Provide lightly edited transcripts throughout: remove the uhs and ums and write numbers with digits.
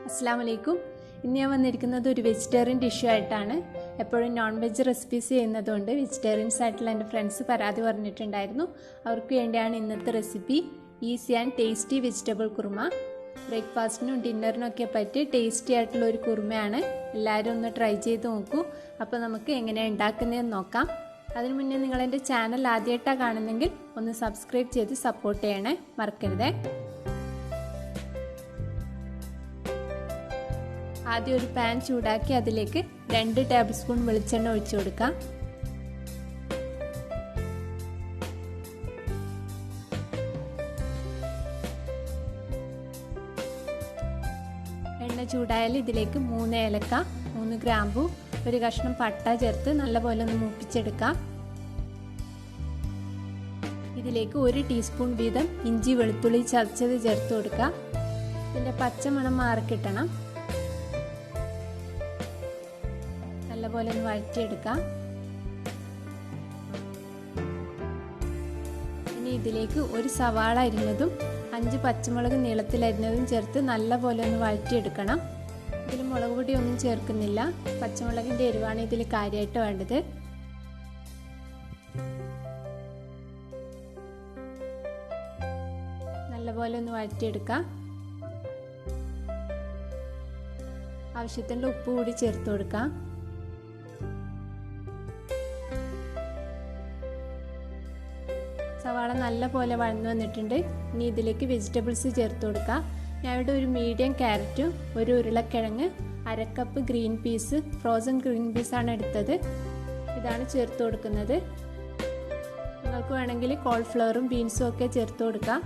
അസ്സലാമലൈക്കും. ഇന്ന് ഞാൻ വന്നിരിക്കുന്നത് ഒരു വെജിറ്റേറിയൻ ഡിഷ് ആയിട്ടാണ്. എപ്പോഴും നോൺ വെജ് റെസിപ്പീസ് ചെയ്യുന്നതുകൊണ്ട് വെജിറ്റേറിയൻസ് ആയിട്ടുള്ള എൻ്റെ ഫ്രണ്ട്സ് പരാതി പറഞ്ഞിട്ടുണ്ടായിരുന്നു. അവർക്ക് വേണ്ടിയാണ് ഇന്നത്തെ recipe. Easy and tasty vegetable kurma. ബ്രേക്ക്ഫാസ്റ്റിനും ഡിന്നറിനൊക്കെ പറ്റി ടേസ്റ്റി ആയിട്ടുള്ള ഒരു കുറുമയാണ്. എല്ലാവരും ഒന്ന് ട്രൈ ചെയ്ത് നോക്കൂ. അപ്പോൾ നമുക്ക് എങ്ങനെയാണ് ഉണ്ടാക്കുന്നതെന്ന് നോക്കാം. അതിനു മുന്നേ നിങ്ങൾ എൻ്റെ ചാനൽ ആദ്യമായിട്ടാണ് കാണുന്നെങ്കിൽ ഒന്ന് സബ്സ്ക്രൈബ് ചെയ്ത് സപ്പോർട്ട് ചെയ്യണേ, മറക്കരുതേ. ആദ്യം ഒരു പാൻ ചൂടാക്കി അതിലേക്ക് 2 ടേബിൾ സ്പൂൺ വെളിച്ചെണ്ണ ഒഴിച്ചു കൊടുക്കാം. എണ്ണ ചൂടായാൽ ഇതിലേക്ക് 3 ഏലക്ക, 3 ഗ്രാമ്പു, ഒരു കഷ്ണം പട്ട ചേർത്ത് നല്ലപോലെ ഒന്ന് മൂപ്പിച്ചെടുക്കാം. ഇതിലേക്ക് 1 ടീസ്പൂൺ വീതം ഇഞ്ചി വെളുത്തുള്ളി ചതച്ചത് ചേർത്ത് കൊടുക്കാം. ഇതിൻ്റെ പച്ചമണം മാറിക്കിട്ടണം. നല്ലപോലെ ഒന്ന് വഴറ്റിയെടുക്കാം. ഇനി ഇതിലേക്ക് 1 സവാള അരിഞ്ഞതും 5 പച്ചമുളക് നീളത്തിലരിഞ്ഞതും ചേർത്ത് നല്ലപോലെ ഒന്ന് വഴറ്റിയെടുക്കണം. ഇതിൽ മുളക് പൊടി ഒന്നും ചേർക്കുന്നില്ല. പച്ചമുളകിൻ്റെ എരിവാണ് ഇതിൽ കാര്യമായിട്ട് വേണ്ടത്. നല്ലപോലെ ഒന്ന് വഴറ്റിയെടുക്കാം. ആവശ്യത്തിനുള്ള ഉപ്പ് കൂടി ചേർത്ത് കൊടുക്കാം. സവാള നല്ലപോലെ വഴന്നു വന്നിട്ടുണ്ട്. ഇനി ഇതിലേക്ക് വെജിറ്റബിൾസ് ചേർത്ത് കൊടുക്കാം. ഞാൻ ഇവിടെ ഒരു മീഡിയം ക്യാരറ്റും 1 ഉരുളക്കിഴങ്ങ്, 1/2 cup green peas, frozen green പീസാണ് എടുത്തത്. ഇതാണ് ചേർത്ത് കൊടുക്കുന്നത്. നിങ്ങൾക്ക് വേണമെങ്കിൽ കോളിഫ്ലവറും ബീൻസും ഒക്കെ ചേർത്ത് കൊടുക്കാം.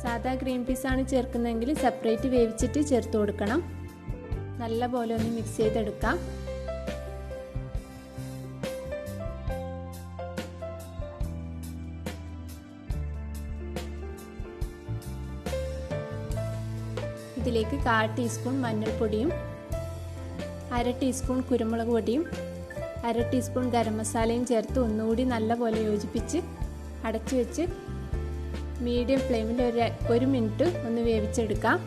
സാധാ ഗ്രീൻ പീസാണ് ചേർക്കുന്നതെങ്കിൽ സെപ്പറേറ്റ് വേവിച്ചിട്ട് ചേർത്ത് കൊടുക്കണം. നല്ലപോലെ ഒന്ന് മിക്സ് ചെയ്തെടുക്കാം. ഇതിലേക്ക് 1/4 ടീസ്പൂൺ മഞ്ഞൾപ്പൊടിയും 1/2 ടീസ്പൂൺ കുരുമുളക് പൊടിയും 1/2 ടീസ്പൂൺ ഗരം മസാലയും ചേർത്ത് ഒന്നുകൂടി നല്ലപോലെ യോജിപ്പിച്ച് അടച്ചു വെച്ച് മീഡിയം ഫ്ലെയിമിൽ 1 മിനിറ്റ് ഒന്ന് വേവിച്ചെടുക്കാം.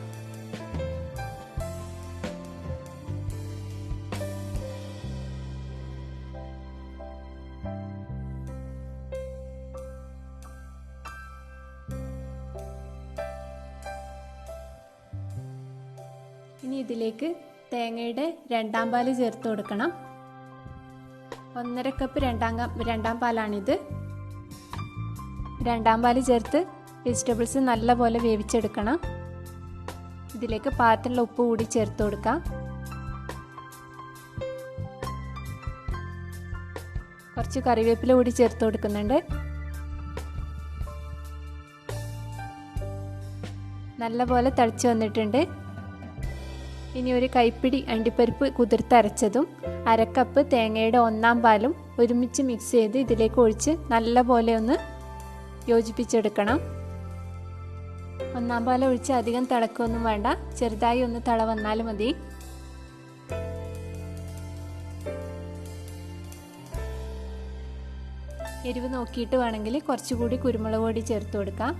ഇനി ഇതിലേക്ക് തേങ്ങയുടെ 2ാം പാല് ചേർത്ത് കൊടുക്കണം. 1/2 കപ്പ് രണ്ടാം പാലാണിത്. 2ാം പാല് ചേർത്ത് വെജിറ്റബിൾസ് നല്ലപോലെ വേവിച്ചെടുക്കണം. ഇതിലേക്ക് പാകത്തിനുള്ള ഉപ്പ് കൂടി ചേർത്ത് കൊടുക്കാം. കുറച്ച് കറിവേപ്പില കൂടി ചേർത്ത് കൊടുക്കുന്നുണ്ട്. നല്ലപോലെ തിളച്ച് വന്നിട്ടുണ്ട്. ഇനി ഒരു കൈപ്പിടി അണ്ടിപ്പരിപ്പ് കുതിർത്തരച്ചതും 1/2 കപ്പ് തേങ്ങയുടെ 1ാം പാലും ഒരുമിച്ച് മിക്സ് ചെയ്ത് ഇതിലേക്ക് ഒഴിച്ച് നല്ലപോലെ ഒന്ന് യോജിപ്പിച്ചെടുക്കണം. 1ാം പാൽ ഒഴിച്ച് അധികം തിളക്കൊന്നും വേണ്ട, ചെറുതായി ഒന്ന് തിള വന്നാൽ മതി. എരിവ് നോക്കിയിട്ട് വേണമെങ്കിൽ കുറച്ചുകൂടി കുരുമുളക് പൊടി ചേർത്ത് കൊടുക്കാം.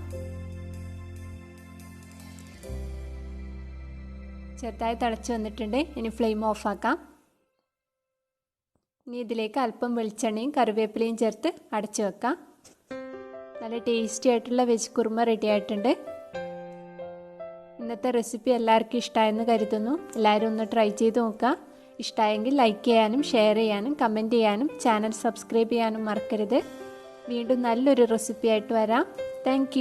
ചെറുതായി തിളച്ച് വന്നിട്ടുണ്ട്. ഇനി ഫ്ലെയിം ഓഫാക്കാം. ഇനി ഇതിലേക്ക് അല്പം വെളിച്ചെണ്ണയും കറിവേപ്പിലയും ചേർത്ത് അടച്ചു വെക്കാം. നല്ല ടേസ്റ്റി ആയിട്ടുള്ള വെജ് കുറുമ റെഡി ആയിട്ടുണ്ട്. ഇന്നത്തെ റെസിപ്പി എല്ലാവർക്കും ഇഷ്ടമായെന്ന് കരുതുന്നു. എല്ലാവരും ഒന്ന് ട്രൈ ചെയ്ത് നോക്കുക. ഇഷ്ടമായെങ്കിൽ ലൈക്ക് ചെയ്യാനും ഷെയർ ചെയ്യാനും കമൻറ്റ് ചെയ്യാനും ചാനൽ സബ്സ്ക്രൈബ് ചെയ്യാനും മറക്കരുത്. വീണ്ടും നല്ലൊരു റെസിപ്പി ആയിട്ട് വരാം. താങ്ക്